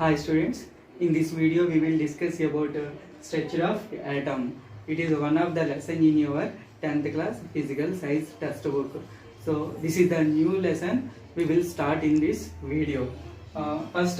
Hi students, in this video we will discuss about structure of atom. It is one of the lesson in your 10th class physical science textbook. So this is the new lesson we will start in this video. First,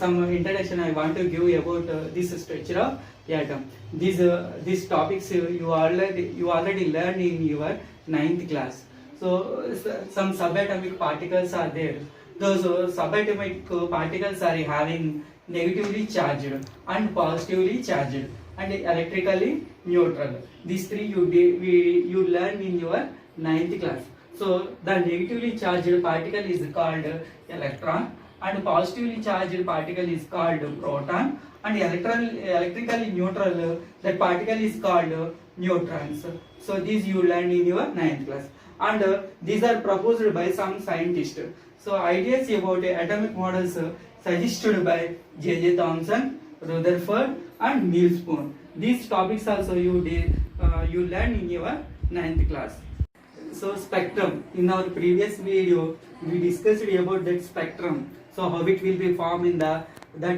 some introduction I want to give about this structure of atom. These topics you already learned in your 9th class. So some subatomic particles are there. Those subatomic particles are having negatively charged and positively charged and electrically neutral. These three you learn in your 9th class. So the negatively charged particle is called electron and positively charged particle is called proton and electrically neutral that particle is called neutrons. So these you learn in your 9th class. And these are proposed by some scientists. So ideas about atomic models suggested by J.J. Thomson, Rutherford and Niels Bohr. These topics also you learn in your 9th class. So spectrum, in our previous video we discussed about that spectrum. So how it will be formed in that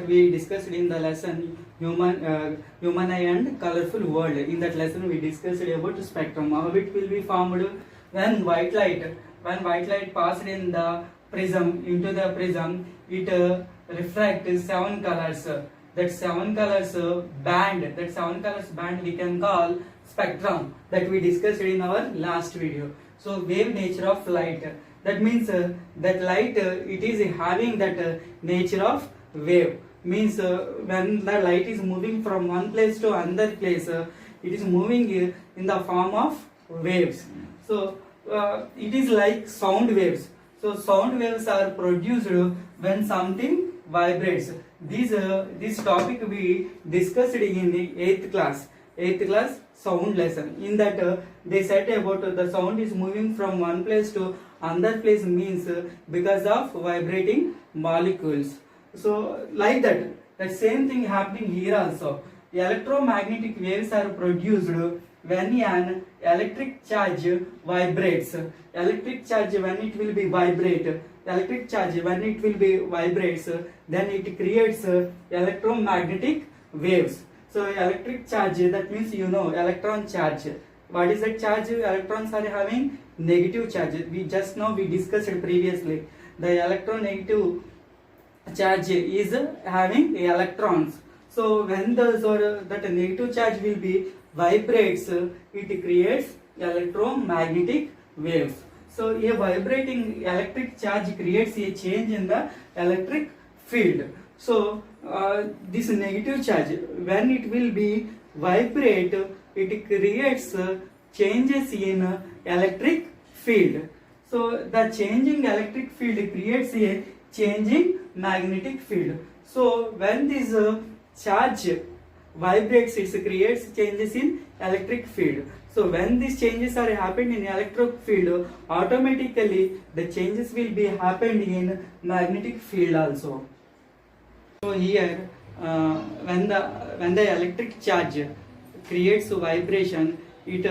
we discussed in the lesson human eye and colorful world. In that lesson we discussed about spectrum, how it will be formed when white light passed in the prism into the prism, it refracts 7 colors. That 7 colors band we can call spectrum, that we discussed in our last video. So wave nature of light, that means that light it is having that nature of wave, means when the light is moving from one place to another place, it is moving in the form of waves. So it is like sound waves. So sound waves are produced when something vibrates. This topic we discussed in the 8th class sound lesson. In that they said about the sound is moving from one place to another place, means because of vibrating molecules. So like that same thing happening here also. Electromagnetic waves are produced when an electric charge vibrates. Electric charge when it will be vibrates, then it creates electromagnetic waves. So electric charge, that means electron charge. What is that charge? Electrons are having negative charge. We discussed previously. The electronegative charge is having electrons. So when that negative charge will be vibrates, it creates electromagnetic waves. So a vibrating electric charge creates a change in the electric field. So this negative charge, when it will be vibrate, it creates changes in electric field. So the changing electric field creates a changing magnetic field. So when this charge vibrates, it creates changes in electric field. So when these changes are happening in electric field, automatically the changes will be happening in magnetic field also. So here when the electric charge creates vibration, it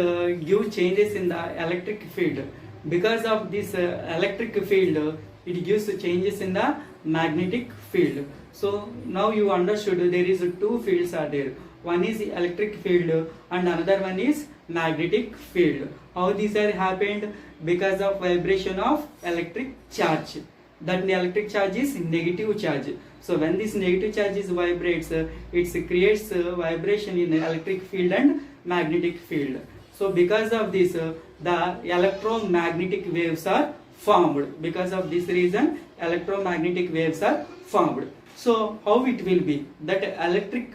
gives changes in the electric field. Because of this electric field, it gives changes in the magnetic field. So now you understood there is 2 fields are there. One is electric field and another one is magnetic field. How these are happened? Because of vibration of electric charge. That electric charge is negative charge. So when this negative charge vibrates, it creates vibration in electric field and magnetic field. So because of this, the electromagnetic waves are formed. Because of this reason, electromagnetic waves are formed. So how it will be? That electric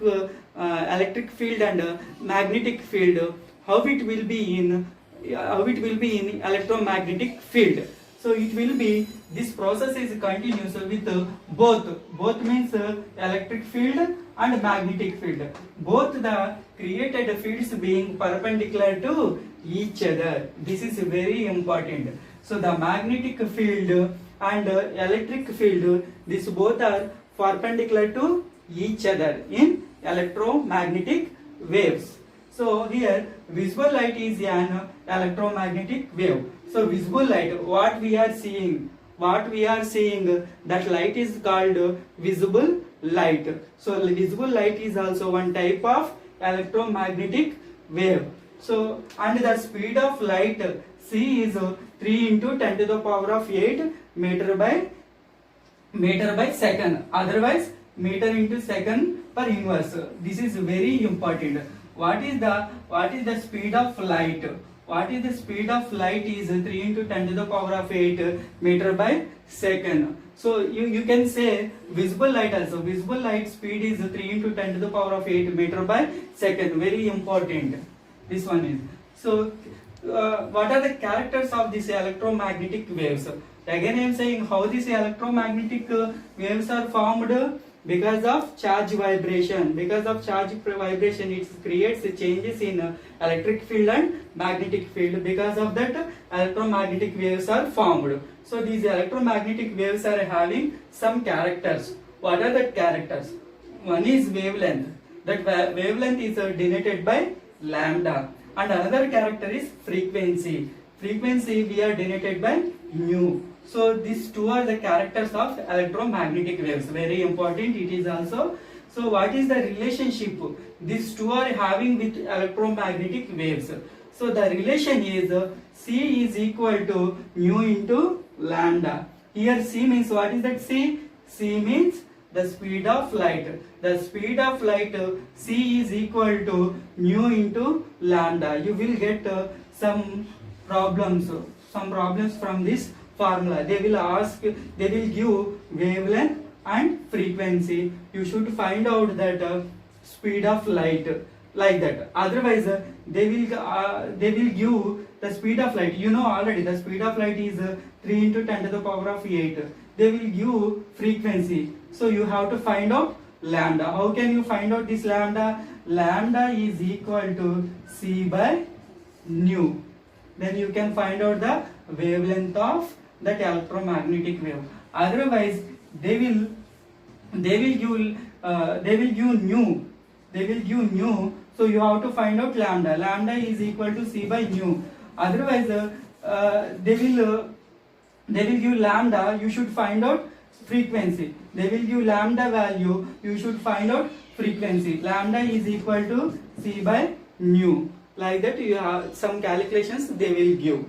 field and magnetic field, how it will be in electromagnetic field. So it will be, this process is continuous with both means electric field and magnetic field. Both the created fields being perpendicular to each other. This is very important. So the magnetic field and electric field, these both are perpendicular to each other in electromagnetic waves. So here visible light is an electromagnetic wave. So visible light, what we are seeing, that light is called visible light. So visible light is also one type of electromagnetic wave. So and the speed of light c is 3 into 10 to the power of 8 meter by second, otherwise meter into second per inverse. This is very important. What is the speed of light? What is the speed of light is 3 into 10 to the power of 8 meter by second. So you can say visible light also. Visible light speed is 3 into 10 to the power of 8 meter by second. Very important. This one is. So what are the characters of these electromagnetic waves? Again I am saying how these electromagnetic waves are formed. Because of charge vibration. Because of charge vibration, it creates changes in electric field and magnetic field. Because of that, electromagnetic waves are formed. So these electromagnetic waves are having some characters. What are the characters? One is wavelength. That wavelength is denoted by lambda. And another character is frequency. Frequency we are denoted by nu. So these two are the characters of electromagnetic waves. Very important it is also. So what is the relationship these two are having with electromagnetic waves? So the relation is C is equal to nu into lambda. Here C means what is that C? C means the speed of light. The speed of light C is equal to nu into lambda. You will get some problems from this formula. They will give wavelength and frequency. You should find out that speed of light like that. Otherwise, they will give the speed of light. You know already the speed of light is 3 into 10 to the power of 8. They will give frequency. So you have to find out lambda. How can you find out this lambda? Lambda is equal to C by nu. Then you can find out the wavelength of that electromagnetic wave. Otherwise, they will give nu. They will give nu. So you have to find out lambda. Lambda is equal to C by nu. Otherwise, they will give lambda. You should find out frequency. They will give lambda value. You should find out frequency. Lambda is equal to C by nu. Like that, you have some calculations they will give.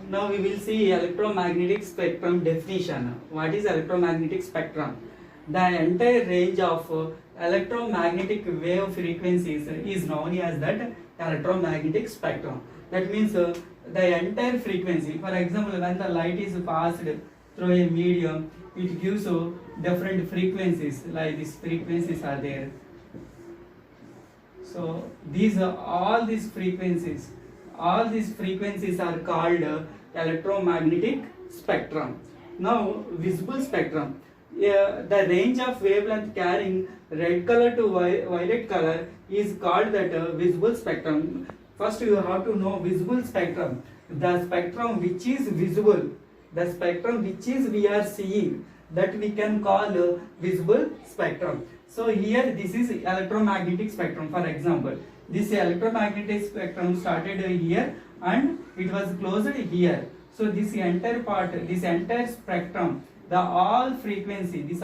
Now we will see electromagnetic spectrum definition. What is electromagnetic spectrum? The entire range of electromagnetic wave frequencies is known as that electromagnetic spectrum. That means the entire frequency. For example, when the light is passed through a medium, it gives different frequencies. Like these frequencies are there. So all these frequencies are called electromagnetic spectrum. Now visible spectrum. The range of wavelength carrying red color to violet color is called that visible spectrum. First you have to know visible spectrum. The spectrum which is visible, the spectrum which is we are seeing, that we can call visible spectrum. So here this is electromagnetic spectrum. For example, this electromagnetic spectrum started here and it was closed here. So this entire part, this entire spectrum, all frequency is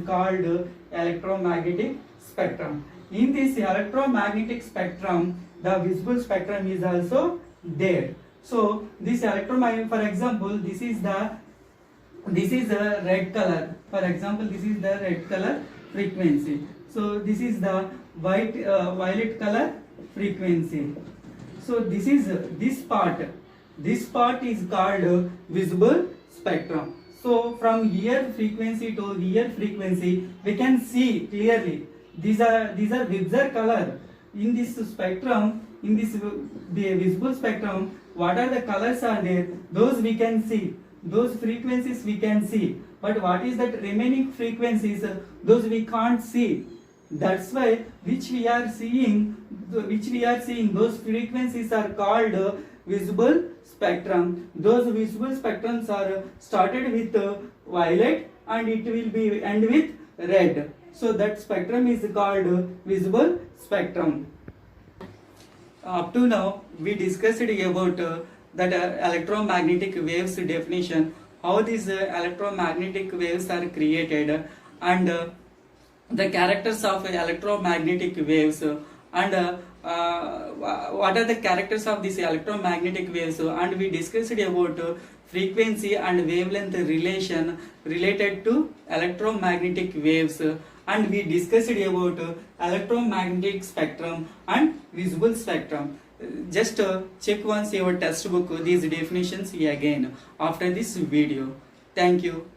called electromagnetic spectrum. In this electromagnetic spectrum, the visible spectrum is also there. So this electromagnetic, for example, this is the red color. For example, this is the red color frequency. So this is the violet color frequency. So this part is called visible spectrum. So from here frequency to here frequency, we can see clearly. These are Webster color. In this spectrum, in this visible spectrum, what are the colors are there? Those we can see. Those frequencies we can see. But what is that remaining frequencies? Those we can't see. That's why which we are seeing, those frequencies are called visible spectrum. Those visible spectrums are started with violet and it will be end with red. So that spectrum is called visible spectrum. Up to now we discussed about that electromagnetic waves definition, how these electromagnetic waves are created, and the characters of electromagnetic waves and what are the characters of these electromagnetic waves, and we discussed about frequency and wavelength relation related to electromagnetic waves, and we discussed about electromagnetic spectrum and visible spectrum. Just check once your textbook these definitions again after this video. Thank you.